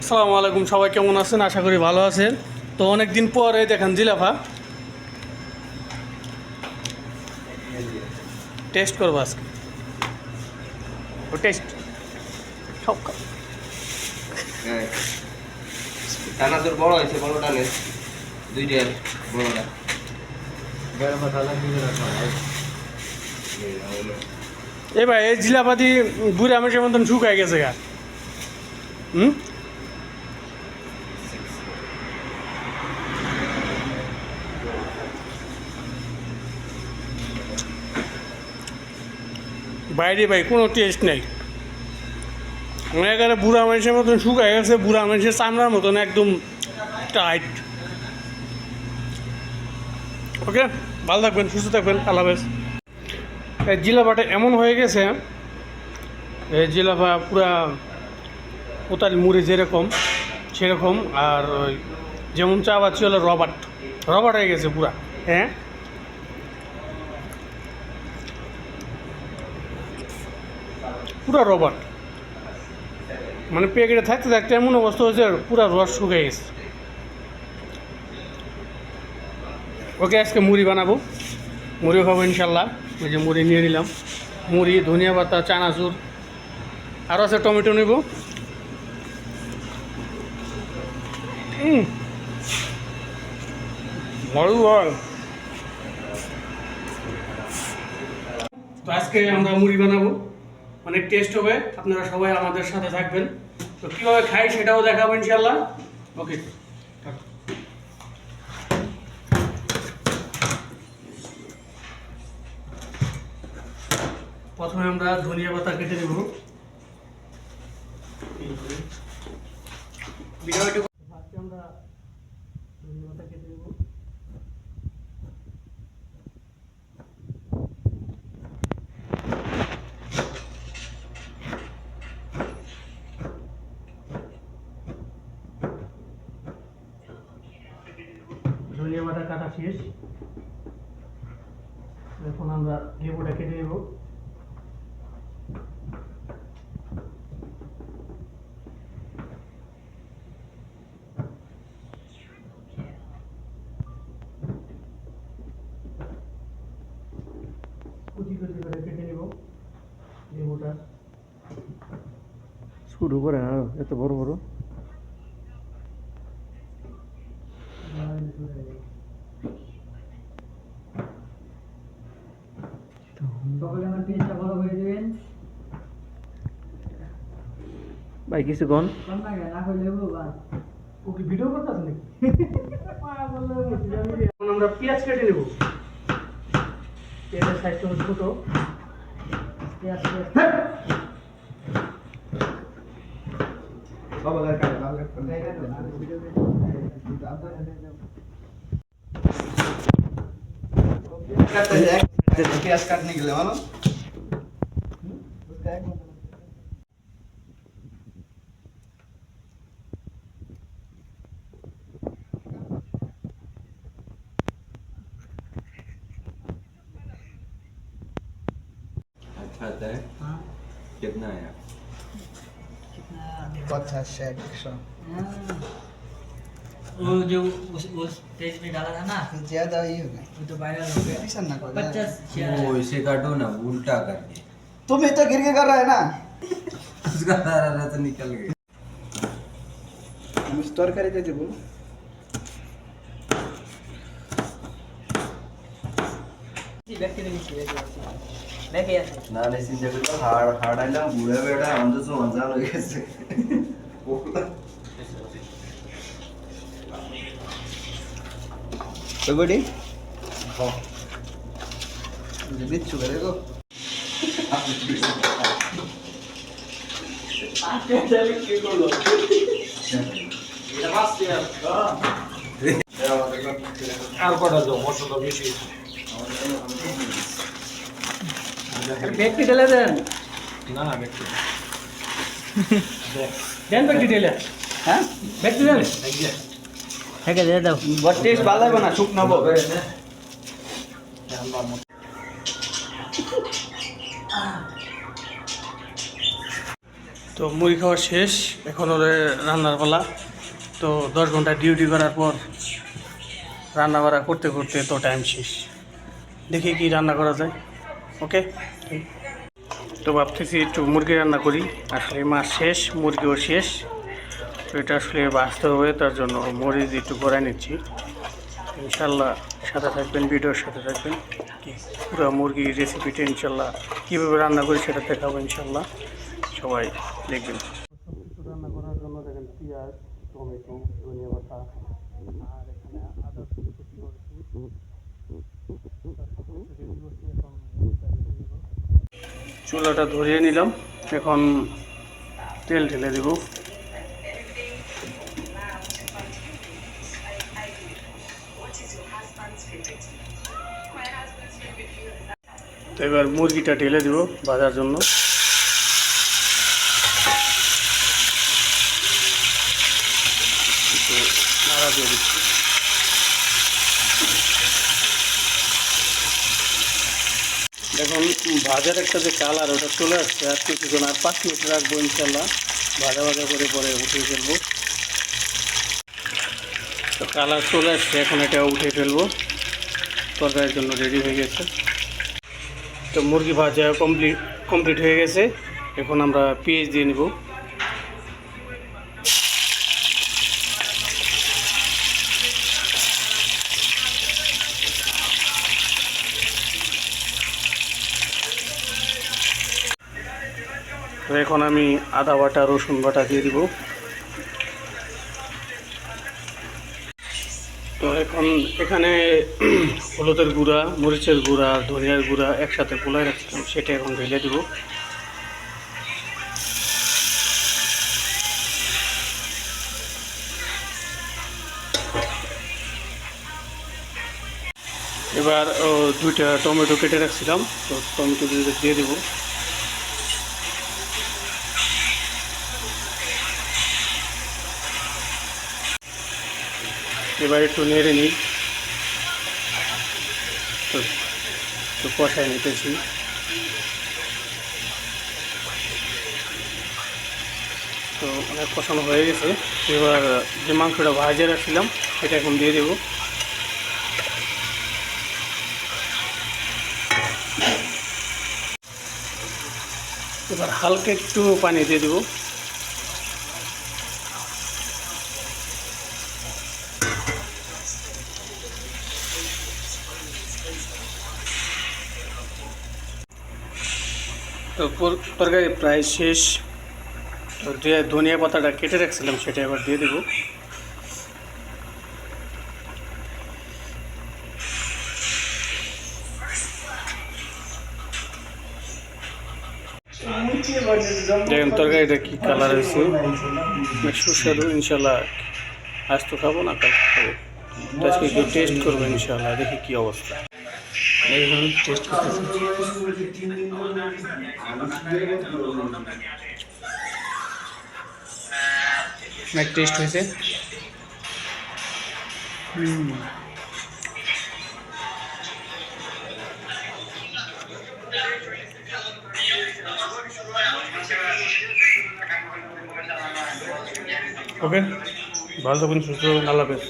আসসালামু আলাইকুম, সবাই কেমন আছেন? আশা করি ভালো আছেন। তো অনেক দিন পরে দেখেন জিলাফা টেস্ট করবো আজকে। ও টেস্ট সব হ্যাঁ টানা তোর বড় হয়েছে বড় টানে দুইটার বড়টা গরম মশলা দিয়ে রাখা এ ভাই, এই জিলাপাতি বুড়ে আমের মতন শুকায় গেছে গা। বাইরে ভাই কোনো টেস্ট নেই। এখানে বুড়া মানুষের মতন শুকায় গেছে, বুড়া মানুষের চামড়ার মতন একদম টাইট। ওকে, ভালো থাকবেন, সুস্থ থাকবেন, আল্লাহ হাফেজ। এই জিলাপাটা এমন হয়ে গেছে, এই জিলাপা পুরা কোতাল মুড়ি যেরকম সেরকম, আর ওই যেমন চা পাচ্ছি হলো রবার্ট রবার্ট হয়ে গেছে পুরা। হ্যাঁ, পুরা রবার্ট, মানে প্যাকেটে থাকতে থাকতে এমন অবস্থা হয়েছে পুরা রস শুকিয়ে গেছে। ওকে, আজকে মুড়ি বানাবো, মুড়িও খাবো ইনশাল্লাহ। ওই যে মুড়ি নিয়ে নিলাম, মুড়ি, ধনিয়া পাতা, চানাচুর, আরও আছে টমেটো নেব। তো আজকে আমরা মুড়ি বানাবো, অনেক টেস্ট হবে। আপনারা সবাই আমাদের সাথে থাকবেন। তো কীভাবে খাই সেটাও দেখাবো ইনশাল্লাহ। ওকে, প্রথমে আমরা ধনিয়া পাতা কেটে নেব। ফার্স্টে আমরা ধনিয়া পাতা কেটে নেব। ধনিয়া পাতা কাটা শেষ, এখন আমরা লেবুটা কেটে নেব। কুচি কুচি করে কেটে নেব লেবুটা। শুরু করে না এত বড় বড় সকলে আমার পেজটা ফলো করে দেবেন। ভাই কিছু কোন কোন না কেন না করলে বাবা ওকে ভিডিও করতে আছে নাকি? এখন আমরা পেঁয়াজ কেটে নেব। পেঁয়াজের সাইজটা হচ্ছে ছোটো। পেঁয়াজ পেঁয়াজ কাটনে গেলে মানো अच्छा है हाँ कितना आया कितना 50-100 वो जो उस पेज में डाला था ना ज्यादा ही होगा वो तो वायरल हो गया। ऐसा ना करो 50 शेयर वो इसे काटो ना उल्टा करके तुम इतना गिर के कर रहा है ना उसका सारा तो निकल गया हम स्टोर करे थे बोलो ব্যক্তি নিয়েছি দেখে আছে না নেছি দেখো তো হাড় হাড় আইলাম বুড়া বেটা আমাদের তো মজা হয়ে গেছে तो बड़ी हाँ बिच्छू करेगो আর কটা দাও মশলা বেশি। ব্যক্তি ঢেলে দেন না না, ব্যক্তি দেন, ব্যক্তি ঢেলে हाँ ব্যক্তি দেন। হ্যাঁ দিয়ে দাও बहुत टेस्ट वाला है बना सूप ना वो তো মুড়ি খাওয়া শেষ, এখন ওরে রান্নার পালা। তো 10 ঘন্টা ডিউটি করার পর রান্না বাড়া করতে করতে তো টাইম শেষ। দেখি কি রান্না করা যায়। ওকে, তো ভাবতেছি একটু মুরগি রান্না করি। আসলে মাছ শেষ, মুরগিও শেষ, তো এটা আসলে বাঁচতে হবে, তার জন্য মরিচ একটু গড়াই নিচ্ছি। ইনশাল্লাহ সাথে থাকবেন, ভিডিওর সাথে থাকবেন। কি পুরো মুরগির রেসিপিটা ইনশাল্লাহ কীভাবে রান্না করি সেটা দেখাবো ইনশাল্লাহ, সবাই দেখবেন। সব কিছু রান্না করার জন্য দেখেন পেঁয়াজ, টমেটো, ধনিয়া পাতা, আর এখানে আদা কুচি করেছি। চুলাটা ধরিয়ে নিলাম, এখন তেল ঢেলে দেব। তো এবার মুরগিটা ঢেলে দেব ভাজার জন্য। একটু নাড়া দিয়ে দিচ্ছি। এখন ভাজার একটা যে কালার ওটা চলে আসছে, আর কিছুক্ষণ আর 5 মিনিট রাখবো ইনশাল্লাহ, ভাজা ভাজা করে পরে উঠিয়ে ফেলবো। তো কালার চলে আসছে, এখন এটা উঠিয়ে ফেলবো, তরকারির জন্য রেডি হয়ে গেছে। তো মুরগি ভাজা কমপ্লিট হয়ে গেছে, এখন আমরা পেঁয়াজ দিয়ে নেব। তো এখন আমি আদা বাটা, রসুন বাটা দিয়ে দিব। তো এখন এখানে হলুদের গুঁড়া, মরিচের গুঁড়া, ধনিয়ার গুঁড়া একসাথে গুলায় রাখছিলাম, সেটা এখন ঢেলে দেব। এবার 2টা টমেটো কেটে রাখছিলাম, তো টমেটো দিয়ে দেবো। এবার একটু নেড়ে নিই, তো কষায় নিতেছি। তো অনেক কষানো হয়ে গেছে, এবার যে মাংসটা ভাজে রাখছিলাম সেটা এখন দিয়ে দেব। এবার হালকা একটু পানি দিয়ে দেবো। তো তরকারি প্রায় শেষ। তো যে ধনিয়া পাতাটা কেটে রাখছিলাম সেটা এবার দিয়ে দেব। দেখেন তরকারিটা কি কালার হয়েছে, সুস্বাদু। ইনশাল্লাহ আজ তো খাবো না, কাল খাবো। তো আজকে একটু টেস্ট করবো ইনশাল্লাহ, দেখি কি অবস্থা। এইভাবে টেস্ট করতেছি। টেস্ট হয়েছে। ওকে, ভালো থাকুন, সুস্থ থাকুন, আল্লাহ হাফেজ।